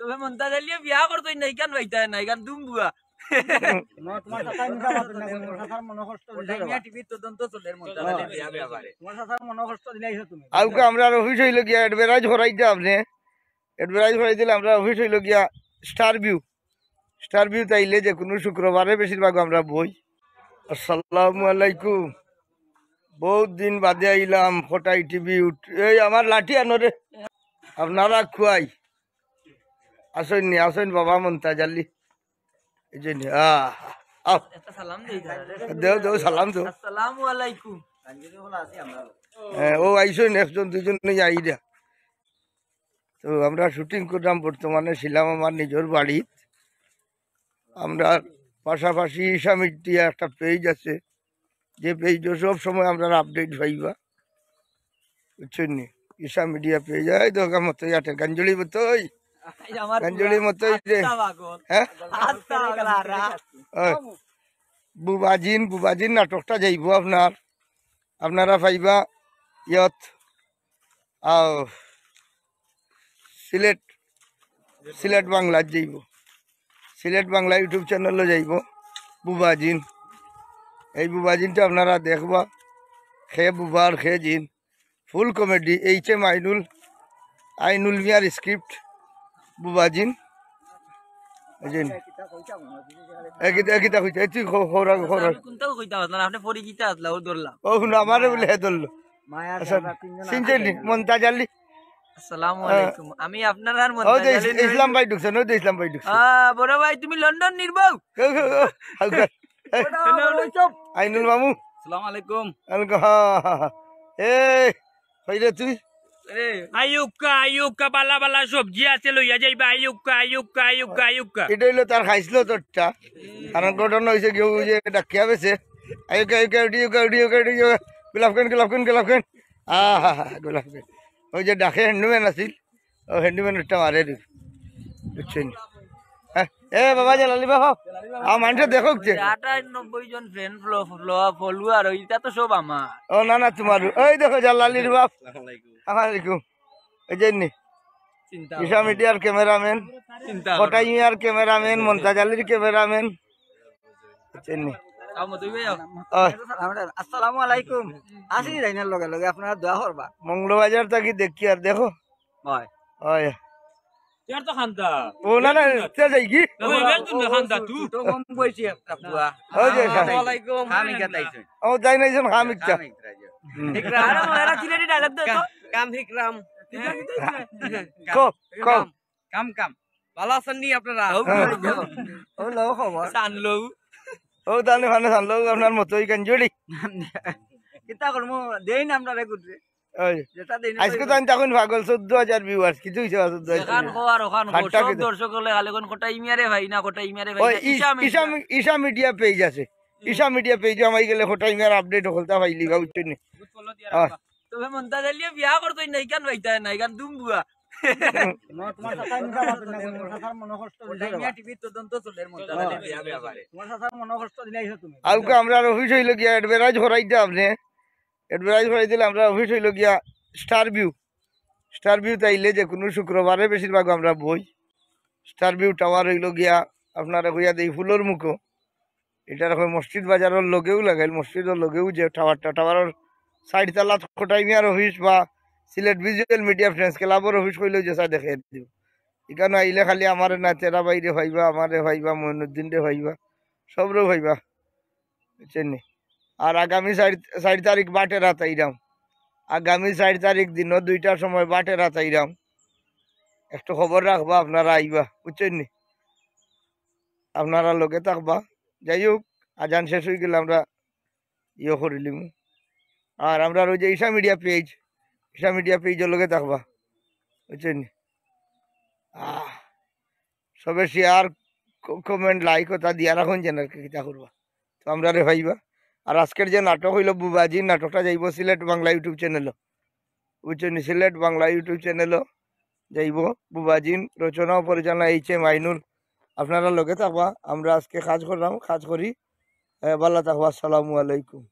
তবে মন্তা জালিয়ে বিয়া করতো নাই কেন ভাইতা নাই কেন দুম বুয়া তোমার সাথে মিশা মাত না তোমার সাথে মন কষ্ট দিলাই মিয়া টিভি তদন্ত চলে মন্তা জালিয়ে বিয়া বিয়া করে তোমার সাথে মন কষ্ট দিলাইছো তুমি আউকে আমরা অফিস হইল গিয়া অ্যাডভার্টাইজ করাইতে আপনি অ্যাডভার্টাইজ করাই দিলে আমরা অফিস হইল গিয়া স্টার ভিউ তাইলে যে কোনো শুক্রবারে বেশিরভাগ আমরা বই। আসসালামু আলাইকুম, বহুত দিন বাদে আইলাম ফটাই টিভি এই আমার লাঠি আনরে আপনারা খুয়াই আসেন বাবা মন্তা জালি এই জন্য দেও সালাম তো আসসালামু আলাইকুম ও আইসেন একজন দুজন আই দিয়া। তো আমরা শুটিং করলাম, বর্তমানে ছিলাম আমার নিজের বাড়ি। আমরা পাশাপাশি ঈশা মিডিয়া একটা পেজ আছে, যে পেজও সব সময় আমরা আপডেট পাইবা, বুঝছেন নি? ঈশা মিডিয়া পেজ এই দোকান মতো আটে গাঞ্জলি মতোই গাঞ্জলি মতোই যে হ্যাঁ বুবাজিন নাটকটা যাইব আপনারা পাইবা ইয়ত সিলেট বাংলা যাইব, সিলেট বাংলা ইউটিউব চ্যানেলও যাইব বুবাজিন। এই বুবাজিনটা আপনারা দেখবা, খে বুবার খে জিন, ফুল কমেডি। এইচএম আইনুল মিয়ার স্ক্রিপ্ট বুবাজিন। আমারে বলে হে ধরলো মন্তা জালি। আসসালামু আলাইকুম, আমি আপনার আর ইসলাম ভাই ঢুকছেন, ওই ইসলাম ভাই ঢুকছেন। বড় ভাই তুমি লন্ডন নির্বাও আইনুল মামু আসসালামু আলাইকুম। হইরে তুই আয়ুক্কা বালা বালা সবজি আছে লইয়া যাইবা। আয়ুক্কা এটা হইলো তার খাইছিল তোরটা, কারণ ঘটনা হয়েছে কেউ যে ডাকিয়া পেছে গোলাপখান ওই যে ডাকে হ্যান্ডম্যান আছিল, ও হ্যান্ডম্যানটা মারে দিল, বুঝছেন? হ্যাঁ এ বাবা জালালি বাবা মানুষ দেখো 98 জন ফ্রেন্ড ফলোয়ার, ওইটা তো সব আমার। ও না তোমার ওই দেখো জালালির বাপ। আসসালামাইকুম। এই যে ঈশা মিডিয়ার ক্যামেরাম্যান, ফটাইয়ার ক্যামেরাম্যান, মন্তাজ আলীর ক্যামেরাম্যান, আসসালামু আলাইকুম। আসি যাইনার লগে লগে আপনারা দোয়া করবা। মঙ্গলবাজার থাকি দেখি আর দেখো হয় হয় ও না যাই কি ও যাই নাইছেন খামিকটা কাম ভালো আছেন নি আপনারা? ও তাহলে ভালো জানলো আপনার মতোই কাঞ্জুড়ি কিতা করব দেই না আমরা রেগুরে আজকে তো আমি তখন পাগল 14,000 ভিউয়ার্স কিছু হইছে 14,000 দর্শক হলে খালি কোন কোটা ইমিয়ারে ভাই না কোটা ইমিয়ারে ভাই ঈশা মিডিয়া পেজ আছে, ঈশা মিডিয়া পেজে আমাই গেলে কোটা ইমিয়ার আপডেট হলতা পাইলি গা বুঝছেন নি? তবে মন্তা জালিয়ে বিয়া করতো নাই কেন ভাইতা নাই কেন দুম বুয়া তোমার সাথে মিশা মাত না তোমার সাথে মন কষ্ট দিলাই মিয়া টিভি তদন্ত চলে মন্তা জালিয়ে বিয়া বিয়া করে তোমার সাথে মন কষ্ট দিলাইছো তুমি আউকে আমরা অফিস হইল গিয়া অ্যাডভার্টাইজ করাইতে আপনি অ্যাডভার্টাইজ করাই দিলে আমরা অফিস হইল গিয়া স্টার ভিউ তাইলে যে কোনো শুক্রবারে বেশিরভাগ আমরা বই। স্টার ভিউ টাওয়ার হইল গিয়া আপনারা হইয়া দেই ফুলোর মুখো, এটা রকম মসজিদ বাজারের লগেও লাগাইল, মসজিদের লগেও যে টাওয়ারের সাইড তালা খোটাই মিয়ার অফিস বা সিলেট ভিজুয়াল মিডিয়া ফ্রেন্ডস ক্লাবের অফিস কইলেও যে চা দেখে দিব। এখানে আইলে খালি আমার না তেরা বাইরে ভাইবা, আমারে ভাইবা, মইনুদ্দিন রে ভাইবা, সবরে ভাইবা, বুঝছেন নি? আর আগামী 4 তারিখ বাটে রাত আইরাম, আগামী 4 তারিখ দিন 2টার সময় বাটে রাত আইরাম, একটু খবর রাখবা, আপনারা আইবা, বুঝছেন নি? আপনারা লোকে থাকবা। যাই হোক আজান শেষ হয়ে গেলে আমরা ইয়ে করিলিম। আর আমরা ওই যে ঈশা মিডিয়া পেজের লোকে থাকবা, বুঝছেন নি? সবে শেয়ার কমেন্ট লাইক ওটা দিয়া রাখুন চ্যানেলকে কিতা করবা, তো আমরা রে ভাইবা। আর আজকের যে নাটক হইল বুবাজি, নাটকটা যাইব সিলেট বাংলা ইউটিউব চ্যানেলও, বুঝছেন? সিলেট বাংলা ইউটিউব চ্যানেলও যাইব বুবাজিন, রচনা ও পরিচালনা এইচএম আইনুল। আপনারা লগে থাকবা, আমরা আজকে কাজ করলাম, কাজ করি, ভালো থাকবা। আসসালামু আলাইকুম।